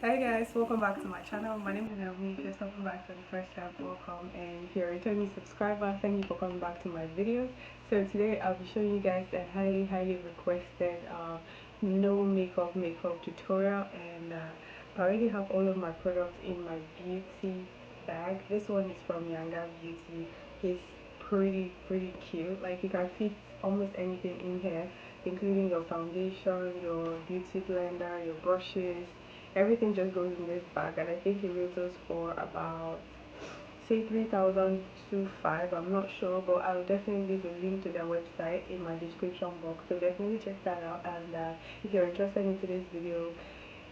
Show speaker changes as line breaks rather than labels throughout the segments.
Hi guys, welcome back to my channel. My name is Naomi. If you're coming back for the first time, welcome. And if you're a returning subscriber, thank you for coming back to my videos. So today I'll be showing you guys a highly requested no makeup tutorial. And I already have all of my products in my beauty bag. This one is from yangabeauty. It's pretty cute. Like you can fit almost anything in here, including your foundation, your beauty blender, your brushes. Everything just goes in this bag, and I think it retails for about say 3,000 to 5. I'm not sure, but I'll definitely leave a link to their website in my description box, so definitely check that out. And if you're interested in today's video,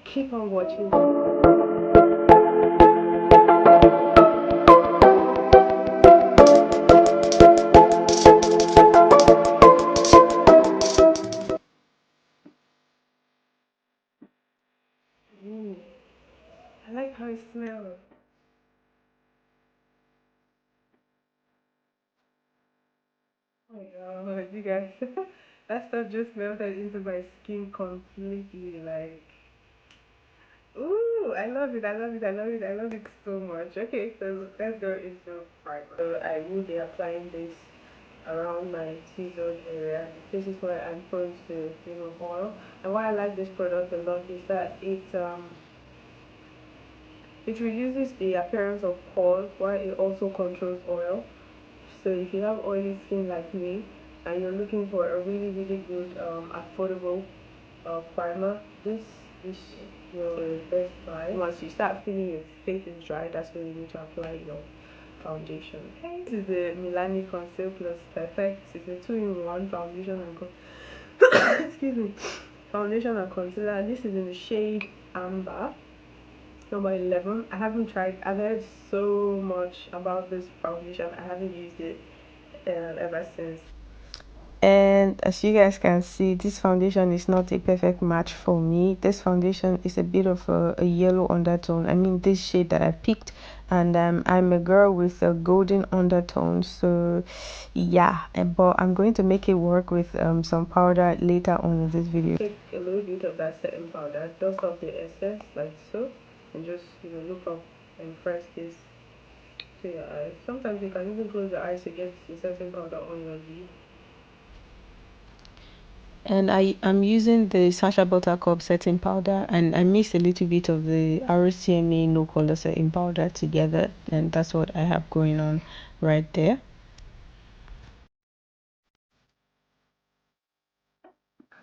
keep on watching. Ooh, I like how it smells. Oh my god, you guys, that stuff just melted into my skin completely. Like, ooh, I love it, I love it so much. Okay, so let's go into primer. So I will be applying this around my T-zone area. This is where I'm prone to oil. And why I like this product a lot is that it reduces the appearance of pores while it also controls oil. So if you have oily skin like me and you're looking for a really good affordable primer, this is your best buy. Once you start feeling your face is dry, that's when you need to apply your foundation. Okay, this is the Milani Conceal Plus Perfect. It's a 2-in-1 foundation and excuse me, foundation and concealer. This is in the shade Amber, number 11. I haven't tried. I've heard so much about this foundation. I haven't used it ever since. And as you guys can see, this foundation is not a perfect match for me. This foundation is a bit of a yellow undertone. I mean, this shade that I picked, and I'm a girl with a golden undertone, so yeah. But I'm going to make it work with some powder later on in this video. Take a little bit of that setting powder, dust off the excess like so, and just look up and press this to your eyes. Sometimes you can even close your eyes to get the setting powder on your lid. And I'm using the Sacha Buttercup setting powder, and I mix a little bit of the Rcma no color setting powder together, and that's what I have going on right there.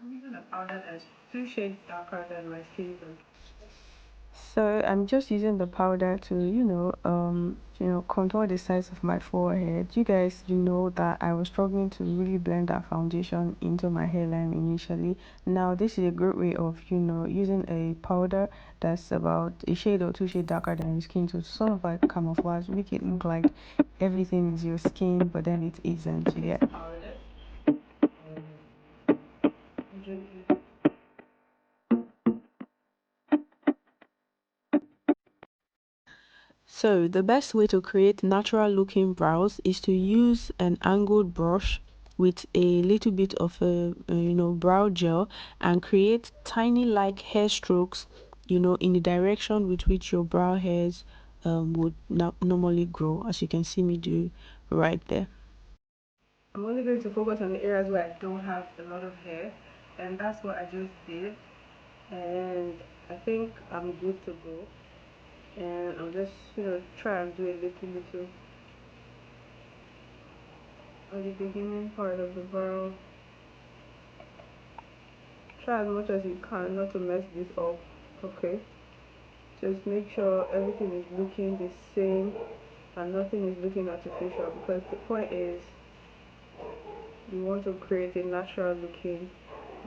I'm using a powder that's 2 shades darker than my skin tone. So I'm just using the powder to contour the sides of my forehead. You guys know that I was struggling to really blend that foundation into my hairline initially. Now this is a great way of using a powder that's about a shade or 2 shades darker than your skin to sort of like camouflage, make it look like everything is your skin, but then it isn't. You get So the best way to create natural looking brows is to use an angled brush with a little bit of a brow gel, and create tiny like hair strokes in the direction with which your brow hairs would normally grow, as you can see me do right there. I'm only going to focus on the areas where I don't have a lot of hair, and that's what I just did, and I think I'm good to go. And I'll just try and do a little at the beginning part of the brow. Try as much as you can not to mess this up. Okay, just make sure everything is looking the same and nothing is looking artificial, because the point is you want to create a natural looking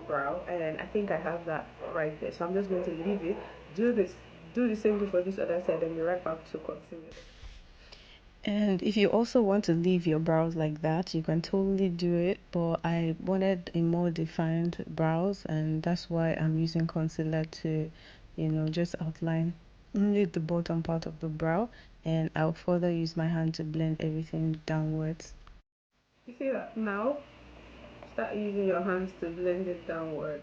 brow, and I think I have that right there. So I'm just going to leave it, do the same thing for this other side, and be right back to continue. And if you also want to leave your brows like that, you can totally do it. But I wanted a more defined brows, and that's why I'm using concealer to, just outline only the bottom part of the brow. And I'll further use my hand to blend everything downwards. You see that now? Start using your hands to blend it downward.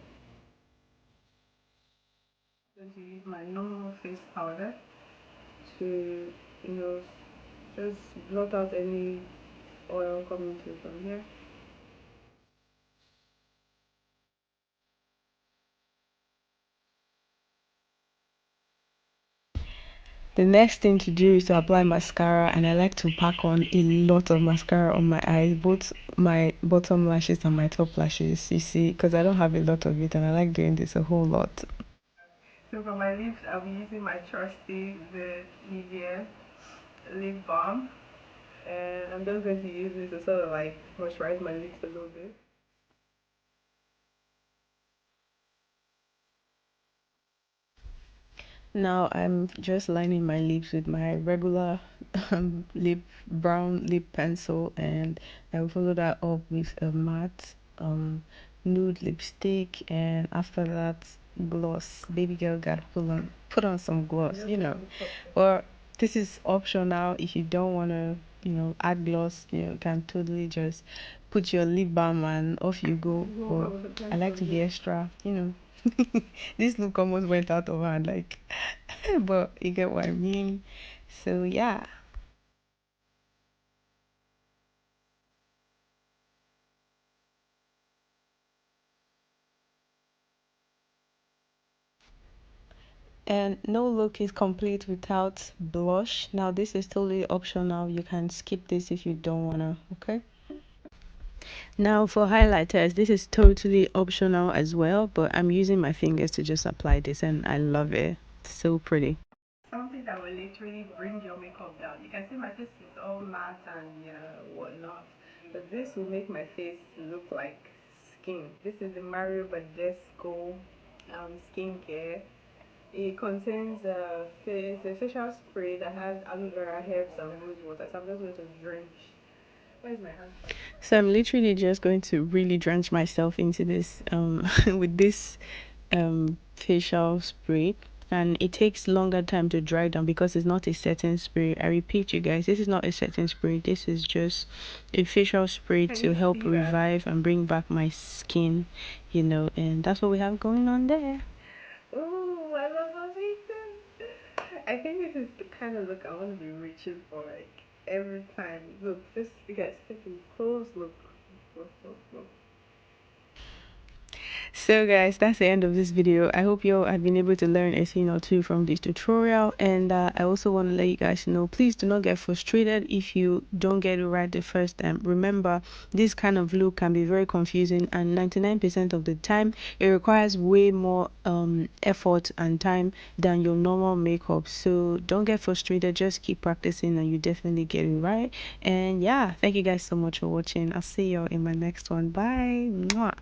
I'm going to use my normal face powder to, you know, just blot out any oil coming through from here.
The next thing to do is to apply mascara, and I like to pack on a lot of mascara on my eyes, both my bottom lashes and my top lashes, you see, because I don't have a lot of it and I like doing this a whole lot.
So for my lips, I'll be using my trusty, the Nivea lip balm, and I'm just going to use this to sort of like moisturize my lips a little bit.
Now I'm just lining my lips with my regular brown lip pencil, and I will follow that up with a matte nude lipstick, and after that gloss. Baby girl got put on some gloss, you know. Or this is optional if you don't want to, add gloss. You can totally just put your lip balm and off you go. But I like to be extra, This look almost went out of hand, like, but you get what I mean. So yeah. And no look is complete without blush. Now this is totally optional. You can skip this if you don't wanna. Okay. Now for highlighters, this is totally optional as well, but I'm using my fingers to just apply this, and I love it. So pretty.
Something that will literally bring your makeup down. You can see my face is all matte and whatnot, but this will make my face look like skin. This is the Mario Badescu skincare. It contains a facial spray that has aloe vera, herbs, and rose water. So I'm just going to drench. Where's my hand?
So I'm literally just going to really drench myself into this with this facial spray, and it takes longer time to dry down because it's not a setting spray. I repeat, you guys, this is not a setting spray. This is just a facial spray to help revive and bring back my skin, and that's what we have going on there.
Oh, I love everything. I think this is the kind of look I want to be reaching for, like every time. Look, this, you guys, take a close look. Look.
So guys, that's the end of this video. I hope you all have been able to learn a thing or two from this tutorial, and I also want to let you guys know, please do not get frustrated if you don't get it right the first time. Remember, this kind of look can be very confusing, and 99% of the time it requires way more effort and time than your normal makeup. So don't get frustrated, just keep practicing and you definitely get it right. And yeah, thank you guys so much for watching. I'll see you all in my next one. Bye. Mwah.